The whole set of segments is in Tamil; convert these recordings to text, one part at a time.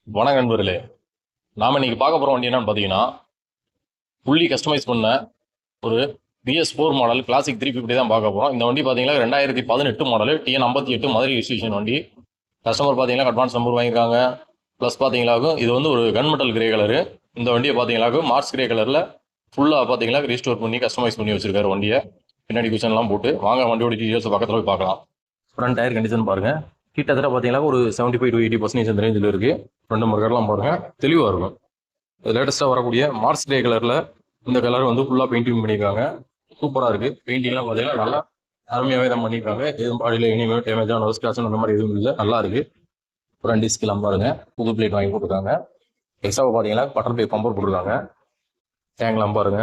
வணக்கம் நண்பர்களே. நாம இன்னைக்கு பார்க்க போற வண்டி என்னன்னு பார்த்தீங்கன்னா, ஃபுல்லி கஸ்டமைஸ் பண்ண ஒரு BS4 மாடல் கிளாசிக் 350 தான் பார்க்க போறோம். இந்த வண்டி பார்த்தீங்கன்னா 2018 மாடல் TN 58 மதுரை ரிஜிஸ்ட்ரேஷன் வண்டி. கஸ்டமர் பார்த்தீங்கன்னா அட்வான்ஸ் நம்பர் வாங்கியிருக்காங்க. ப்ளஸ் பார்த்தீங்களாக்கும் இது வந்து ஒரு கன் மெட்டல் கிரே கலரு. இந்த வண்டியை பார்த்தீங்களாக்கும் மார்ஸ் கிரே கலரில் ஃபுல்லாக பார்த்தீங்கன்னா ரீஸ்டோர் பண்ணி கஸ்டமைஸ் பண்ணி வச்சிருக்காரு வண்டியை. பின்னாடி குஷன்லாம் போட்டு வாங்க வண்டியோட டீட்டெயில்ஸ் பக்கத்தில் போய் பார்க்கலாம். ஃப்ரண்ட் டயர் கண்டிஷன் பாருங்க. கிட்டத்தட்ட பார்த்தீங்கன்னா ஒரு 75 to 80% இந்த ரேஞ்சில் இருக்கு. ஃப்ரண்ட் மர்க்கர்லாம் பாருங்க தெளிவாக இருக்கும். லேட்டஸ்ட்டாக வரக்கூடிய மார்ஸ் கிரே கலரில் இந்த கலர் வந்து ஃபுல்லாக பெயிண்டிங் பண்ணியிருக்காங்க. சூப்பராக இருக்கு. பெயிண்டிங்லாம் பார்த்தீங்கன்னா நல்லா அருமையாகவே தான் பண்ணியிருக்காங்க. எதுவும் பாடியில் இனிமே டேமேஜான ஸ்கிராட்ச் அந்த மாதிரி எதுவும் இல்லை, நல்லா இருக்கு. ஃப்ரண்ட் டிஸ்க்லாம் பாருங்க புது பிளேட் வாங்கி போட்டிருக்காங்க. எக்ஸ்ட்ரா பார்த்தீங்கன்னா பட்டர் பம்பர் போட்டிருக்காங்க. டேங்க்லாம் பாருங்க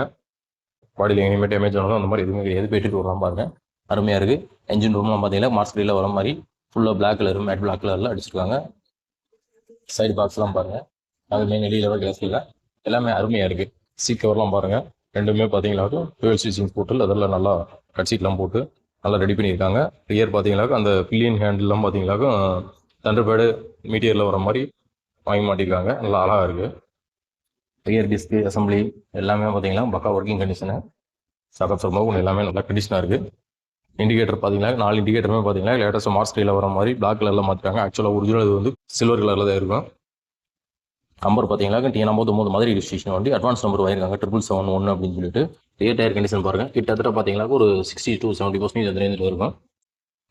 பாடியில் இனிமே டேமேஜ் ஆனதும் அந்த மாதிரி எதுவுமே எது போயிட்டு வரலாம் பாருங்க, அருமையாக இருக்கு. என்ஜின் ரூம்லாம் பார்த்தீங்கன்னா மார்ஸ் கிரேல வர மாதிரி ஃபுல்லாக பிளாக் கலர் மேட் பிளாக் கலரில் அடிச்சிருக்காங்க. சைடு பாக்ஸ்லாம் பாருங்க, அது மெயின் வெளியில் கிளாஸ் இல்லை, எல்லாமே அருமையாக இருக்கு. சீட் கவர்லாம் பாருங்க, ரெண்டுமே பார்த்தீங்கன்னா டுவெல் ஸ்டிச்சிங் போட்டு அதெல்லாம் நல்லா கட் சீட்லாம் போட்டு நல்லா ரெடி பண்ணியிருக்காங்க. ரியர் பார்த்தீங்கன்னாக்கா அந்த பில்லியன் ஹேண்டில்லாம் பார்த்தீங்கன்னாக்கா தண்டர் பேடு மீட்டியரில் வர மாதிரி வாங்கி மாட்டிருக்காங்க. நல்லா அழகாக இருக்கு. ரியர் டிஸ்க்கு அசம்பிளி எல்லாமே பார்த்தீங்கன்னா பக்கா ஒர்க்கிங் கண்டிஷனு. சக்கப் சர்மம் எல்லாமே நல்லா கண்டிஷனாக இருக்கு. இண்டிகேட்டர் பார்த்தீங்கன்னா 4 இண்டிகேட்டருமே பார்த்தீங்கன்னா லேட்டஸ்ட் மார்ஸ் கிரேல வர மாதிரி பிளாக் கலரில் மாற்றிட்டாங்க. ஆக்சுவலாக ஒரிஜினல் இது வந்து சில்வர் கலரில் தான் இருக்கும். நம்பர் பார்த்தீங்கன்னா TN 59 மதுரை ரிஜிஸ்ட்ரேஷன் வண்டி. அட்வான்ஸ் நம்பர் வாங்கியிருக்காங்க 771 அப்படின்னு சொல்லிட்டு. ரியர் டயர் கண்டிஷன் பாருங்க, கிட்டத்தட்ட பார்த்தீங்கன்னா ஒரு 60 to 70% அந்த ரேஞ்சில் இருக்கும்.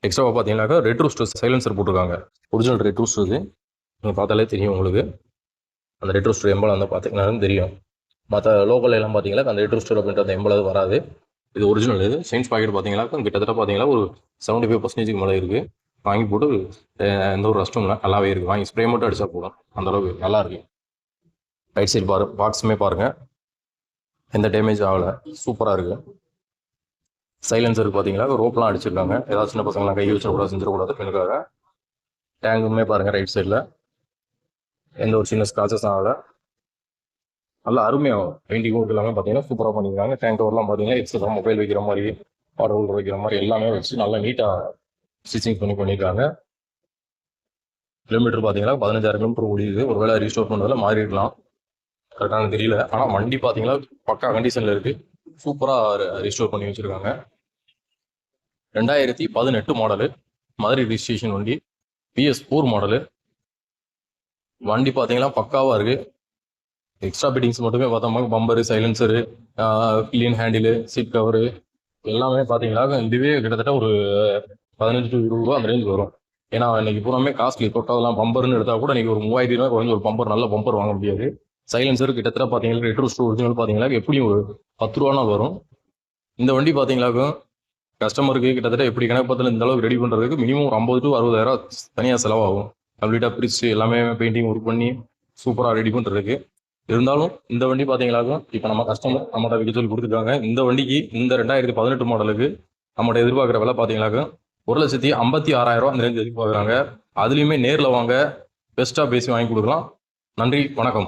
எக்ஸ்ட்ராவாக பார்த்தீங்கன்னா ரெட் ரூஸ்ட் சைலன்சர் போட்டிருக்காங்க. ஒரிஜினல் ரெட் ரூஸ்ட் இது நீங்கள் பார்த்தாலே தெரியும் உங்களுக்கு. அந்த ரெட் ரூஸ்டர் எம்பளம் வந்து பார்த்தீங்கன்னா தெரியும். மற்ற லோக்கல் எல்லாம் பார்த்தீங்கன்னா அந்த ரெட் ரூஸ்டர் அப்படின்ற அந்த எம்பளம் வராது. இது ஒரிஜினல். இது சயின்ஸ் பாக்கெட் பார்த்தீங்கன்னா கிட்டத்தட்ட பார்த்தீங்கன்னா ஒரு 75% மேலே இருக்குது. வாங்கி போட்டு எந்த ஒரு ரஸ்ட்டும் இல்லை, நல்லாவே இருக்குது. வாங்கி ஸ்ப்ரே மட்டும் அடிச்சா போதும், அந்த அளவுக்கு நல்லா இருக்கு. ரைட் சைடு பாக்ஸுமே பாருங்க, எந்த டேமேஜ் ஆகலை, சூப்பராக இருக்கு. சைலன்சருக்கு பார்த்தீங்கன்னா ரோப்லாம் அடிச்சிருக்காங்க. ஏதாவது சின்ன பசங்களாம் கை வச்சிடக்கூடாது, செஞ்சிடக்கூடாது பெண்ணுக்காக. டேங்குமே பாருங்க ரைட் சைடில் எந்த ஒரு சின்ன ஸ்க்ராச்சஸ் ஆகலை, நல்லா அருமையாகும். பெயிண்டிங் ஒர்க் எல்லாமே பார்த்தீங்கன்னா சூப்பராக பண்ணியிருக்காங்க. டேங்க் கவர்லாம் பார்த்தீங்கன்னா எக்ஸ்ட்ரா மொபைல் வைக்கிற மாதிரி வாட்டர் ஹோல்டர் வைக்கிற மாதிரி எல்லாமே வச்சு நல்லா நீட்டாக ஸ்டிச்சிங் பண்ணியிருக்காங்க. கிலோமீட்டர் பார்த்தீங்கன்னா 15,000 கிலோமீட்டர் ஓடிது. ஒரு வேளை ரீஸ்டோர் பண்ணுறதுல மாறி இருக்கலாம், கரெக்டான தெரியல. ஆனால் வண்டி பார்த்தீங்கன்னா பக்கா கண்டிஷனில் இருக்கு. சூப்பராக ரீஸ்டோர் பண்ணி வச்சிருக்காங்க. 2018 மாடலு மதுரை ரிஜிஸ்ட்ரேஷன் வண்டி, BS4 மாடலு. வண்டி பார்த்தீங்கன்னா பக்காவாக இருக்கு. எக்ஸ்ட்ரா பிட்டிங்ஸ் மட்டுமே பார்த்தோம்னா bumper, silencer, clean handle, seat cover எல்லாமே பார்த்தீங்கன்னா இதுவே கிட்டத்தட்ட ஒரு 15 to 20 ரூபா அந்த ரேஞ்ச் வரும். ஏன்னா இன்னைக்கு பூராமே காஸ்ட்லி. தொட்டதெல்லாம் பம்பர்னு எடுத்தால் கூட இன்னைக்கு ஒரு 3000 ரூபாய் குறைஞ்ச ஒரு பம்பர், நல்ல பம்பர் வாங்க முடியாது. சைலன்சர் கிட்டத்தட்ட பார்த்தீங்கன்னா ரெட் ரூஸ்ட் ஒரிஜினல் பார்த்தீங்கன்னா எப்படியும் ஒரு 10 ரூபானா வரும். இந்த வண்டி பார்த்தீங்கன்னாக்கும் கஸ்டமருக்கு கிட்டத்தட்ட எப்படி கணக்கு பார்த்தாலும் இந்த அளவுக்கு ரெடி பண்ணுறதுக்கு மினிமம் ஒரு 50 to 60,000 தனியாக செலவாகும். கம்ப்ளீட்டாக பிரிச்சு எல்லாமே பெயிண்டிங் ஒர்க் பண்ணி சூப்பராக ரெடி பண்ணுறதுக்கு. இருந்தாலும் இந்த வண்டி பார்த்தீங்கன்னாக்கும் இப்போ நம்ம கஸ்டமர் நம்மகிட்ட விற்க சொல்லி கொடுத்துருக்காங்க. இந்த வண்டிக்கு இந்த 2018 மாடலுக்கு நம்மகிட்ட எதிர்பார்க்குற விலை பார்த்தீங்கன்னாக்கும் 1,56,000 அந்த ரேஞ்ச் எதிர்பார்க்குறாங்க. அதுலேயுமே நேரில் வாங்க, பெஸ்ட்டாக பேசி வாங்கி கொடுக்கலாம். நன்றி, வணக்கம்.